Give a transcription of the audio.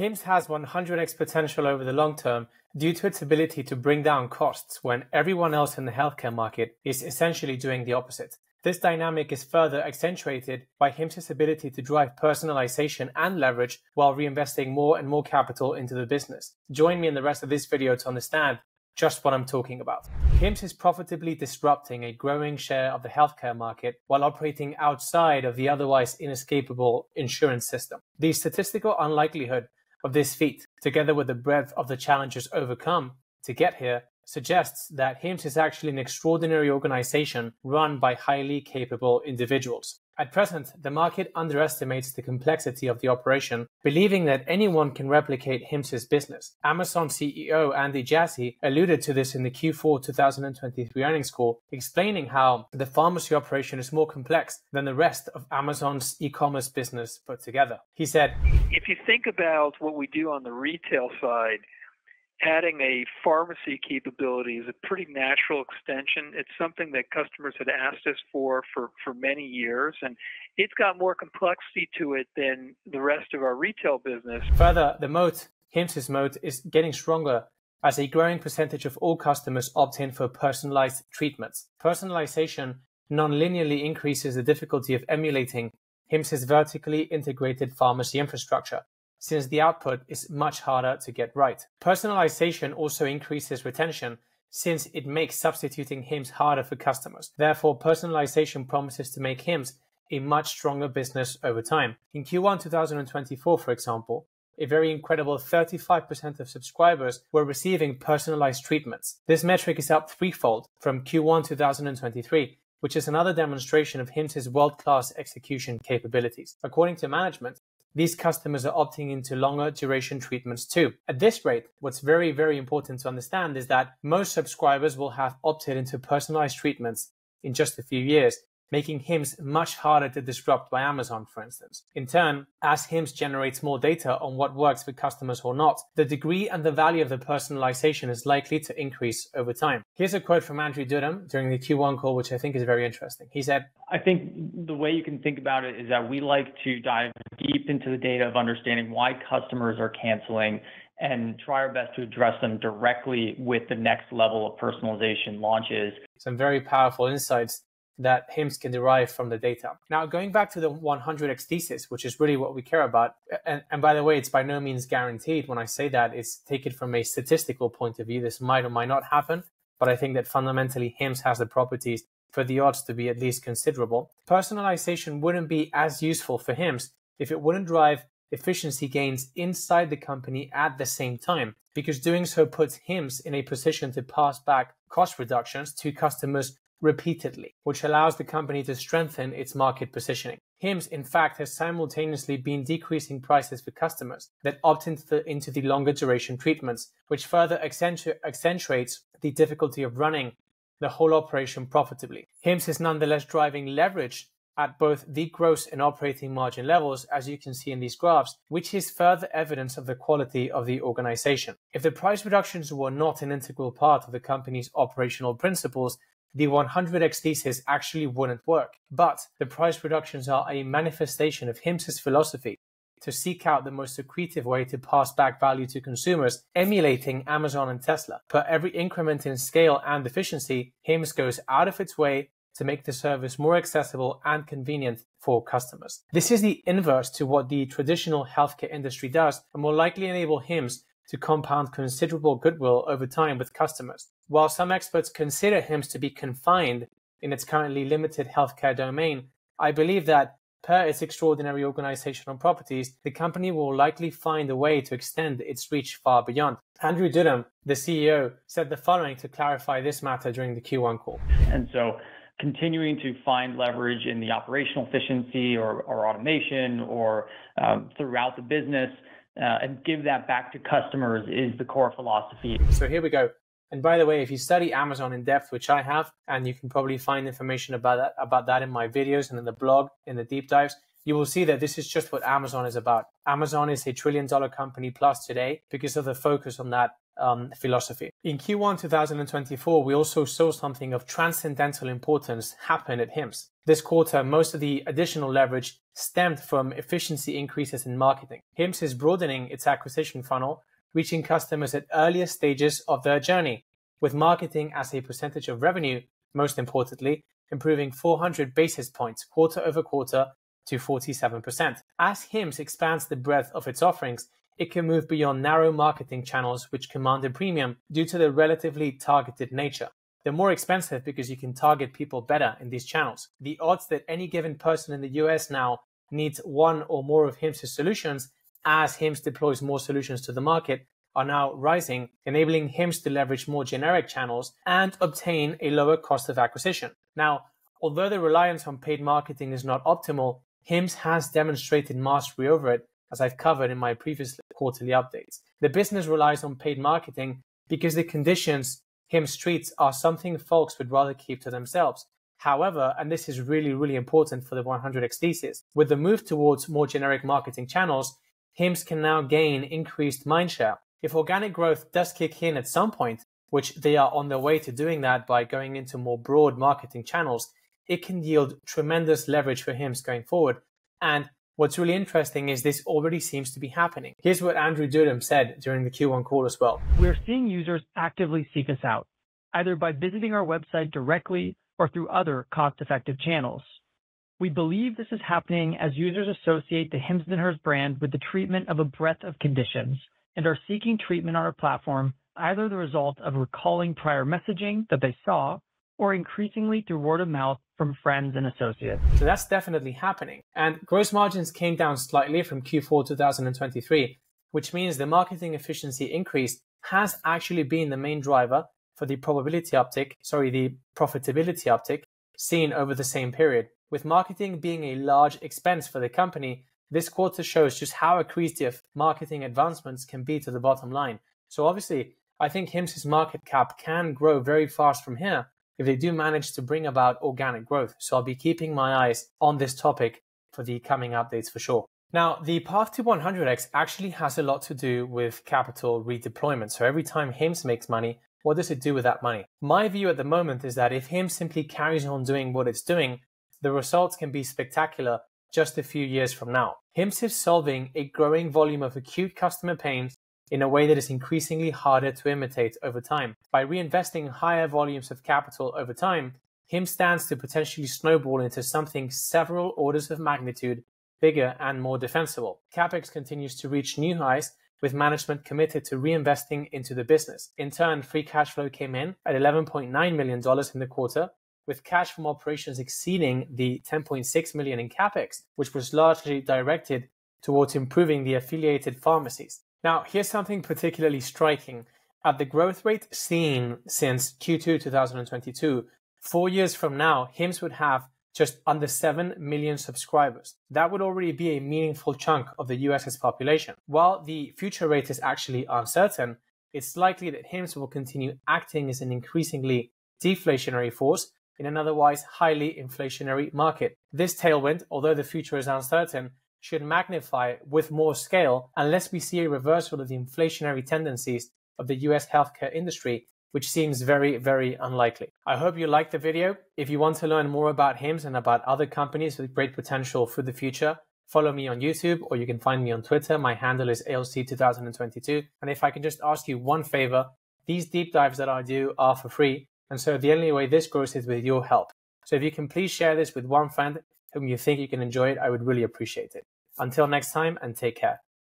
HIMSS has 100x potential over the long term due to its ability to bring down costs when everyone else in the healthcare market is essentially doing the opposite. This dynamic is further accentuated by HIMSS's ability to drive personalization and leverage while reinvesting more and more capital into the business. Join me in the rest of this video to understand just what I'm talking about. HIMSS is profitably disrupting a growing share of the healthcare market while operating outside of the otherwise inescapable insurance system. The statistical unlikelihood of this feat, together with the breadth of the challenges overcome to get here, suggests that HIMSS is actually an extraordinary organization run by highly capable individuals. At present, the market underestimates the complexity of the operation, believing that anyone can replicate HIMSS's business. Amazon CEO Andy Jassy alluded to this in the Q4 2023 earnings call, explaining how the pharmacy operation is more complex than the rest of Amazon's e-commerce business put together. He said, "If you think about what we do on the retail side, adding a pharmacy capability is a pretty natural extension. It's something that customers had asked us for many years, and it's got more complexity to it than the rest of our retail business." Further, the moat, HIMSS's moat, is getting stronger as a growing percentage of all customers opt in for personalized treatments. Personalization non-linearly increases the difficulty of emulating HIMSS's vertically integrated pharmacy infrastructure, since the output is much harder to get right. Personalization also increases retention, since it makes substituting HIMSS harder for customers. Therefore, personalization promises to make HIMSS a much stronger business over time. In Q1 2024, for example, a very incredible 35% of subscribers were receiving personalized treatments. This metric is up threefold from Q1 2023, which is another demonstration of HIMSS's world-class execution capabilities. According to management, these customers are opting into longer duration treatments too. At this rate, what's very, very important to understand is that most subscribers will have opted into personalized treatments in just a few years, making HIMSS much harder to disrupt by Amazon, for instance. In turn, as HIMSS generates more data on what works for customers or not, the degree and the value of the personalization is likely to increase over time. Here's a quote from Andrew Dudum during the Q1 call, which I think is very interesting. He said, "I think the way you can think about it is that we like to dive deep into the data of understanding why customers are canceling and try our best to address them directly with the next level of personalization launches." Some very powerful insights that HIMSS can derive from the data. Now, going back to the 100x thesis, which is really what we care about, and by the way, it's by no means guaranteed. When I say that, it's taken from a statistical point of view. This might or might not happen, but I think that fundamentally HIMSS has the properties for the odds to be at least considerable. Personalization wouldn't be as useful for HIMSS if it wouldn't drive efficiency gains inside the company at the same time, because doing so puts HIMSS in a position to pass back cost reductions to customers repeatedly, which allows the company to strengthen its market positioning. HIMSS, in fact, has simultaneously been decreasing prices for customers that opt into the longer duration treatments, which further accentuates the difficulty of running the whole operation profitably. HIMSS is nonetheless driving leverage at both the gross and operating margin levels, as you can see in these graphs, which is further evidence of the quality of the organization. If the price reductions were not an integral part of the company's operational principles, the 100x thesis actually wouldn't work. But the price reductions are a manifestation of HIMSS's philosophy to seek out the most accretive way to pass back value to consumers, emulating Amazon and Tesla. Per every increment in scale and efficiency, HIMSS goes out of its way to make the service more accessible and convenient for customers. This is the inverse to what the traditional healthcare industry does and will likely enable HIMSS to compound considerable goodwill over time with customers. While some experts consider HIMSS to be confined in its currently limited healthcare domain, I believe that per its extraordinary organizational properties, the company will likely find a way to extend its reach far beyond. Andrew Dudum, the CEO, said the following to clarify this matter during the Q1 call. And so continuing to find leverage in the operational efficiency or automation or throughout the business and give that back to customers is the core philosophy. So here we go. And by the way, if you study Amazon in depth, which I have, and you can probably find information about that in my videos and in the blog, in the deep dives, you will see that this is just what Amazon is about. Amazon is a $1 trillion company plus today because of the focus on that philosophy. In Q1 2024, we also saw something of transcendental importance happen at HIMS. This quarter, most of the additional leverage stemmed from efficiency increases in marketing. HIMS is broadening its acquisition funnel, reaching customers at earlier stages of their journey, with marketing as a percentage of revenue, most importantly, improving 400 basis points quarter over quarter to 47%. As HIMS expands the breadth of its offerings, it can move beyond narrow marketing channels which command a premium due to the relatively targeted nature. They're more expensive because you can target people better in these channels. The odds that any given person in the US now needs one or more of HIMS' solutions as HIMS deploys more solutions to the market are now rising, enabling HIMS to leverage more generic channels and obtain a lower cost of acquisition. Now, although the reliance on paid marketing is not optimal, HIMS has demonstrated mastery over it, as I've covered in my previous quarterly updates. The business relies on paid marketing because the conditions HIMS treats are something folks would rather keep to themselves. However, and this is really, really important for the 100x thesis, with the move towards more generic marketing channels, HIMS can now gain increased mindshare. If organic growth does kick in at some point, which they are on their way to doing that by going into more broad marketing channels, it can yield tremendous leverage for HIMS going forward. And what's really interesting is this already seems to be happening. Here's what Andrew Durham said during the Q1 call as well. We're seeing users actively seek us out, either by visiting our website directly or through other cost-effective channels. We believe this is happening as users associate the Hims & Hers brand with the treatment of a breadth of conditions and are seeking treatment on our platform, either the result of recalling prior messaging that they saw or increasingly through word of mouth from friends and associates. So that's definitely happening. And gross margins came down slightly from Q4 2023, which means the marketing efficiency increase has actually been the main driver for the profitability uptick seen over the same period. With marketing being a large expense for the company, this quarter shows just how accretive marketing advancements can be to the bottom line. So obviously, I think HIMS' market cap can grow very fast from here if they do manage to bring about organic growth. So I'll be keeping my eyes on this topic for the coming updates for sure. Now, the path to 100x actually has a lot to do with capital redeployment. So every time HIMS makes money, what does it do with that money? My view at the moment is that if HIMS simply carries on doing what it's doing, the results can be spectacular just a few years from now. HIMS is solving a growing volume of acute customer pains in a way that is increasingly harder to imitate over time. By reinvesting higher volumes of capital over time, HIMS stands to potentially snowball into something several orders of magnitude bigger and more defensible. CapEx continues to reach new highs, with management committed to reinvesting into the business. In turn, free cash flow came in at $11.9 million in the quarter, with cash from operations exceeding the $10.6 million in CapEx, which was largely directed towards improving the affiliated pharmacies. Now, here's something particularly striking. At the growth rate seen since Q2 2022, 4 years from now, HIMS would have just under 7 million subscribers. That would already be a meaningful chunk of the US's population. While the future rate is actually uncertain, it's likely that HIMS will continue acting as an increasingly deflationary force in an otherwise highly inflationary market. This tailwind, although the future is uncertain, should magnify with more scale unless we see a reversal of the inflationary tendencies of the US healthcare industry, which seems very, very unlikely. I hope you liked the video. If you want to learn more about HIMS and about other companies with great potential for the future, follow me on YouTube or you can find me on Twitter. My handle is ALC2022. And if I can just ask you one favor, these deep dives that I do are for free. And so the only way this grows is with your help. So if you can please share this with one friend whom you think you can enjoy it, I would really appreciate it. Until next time, and take care.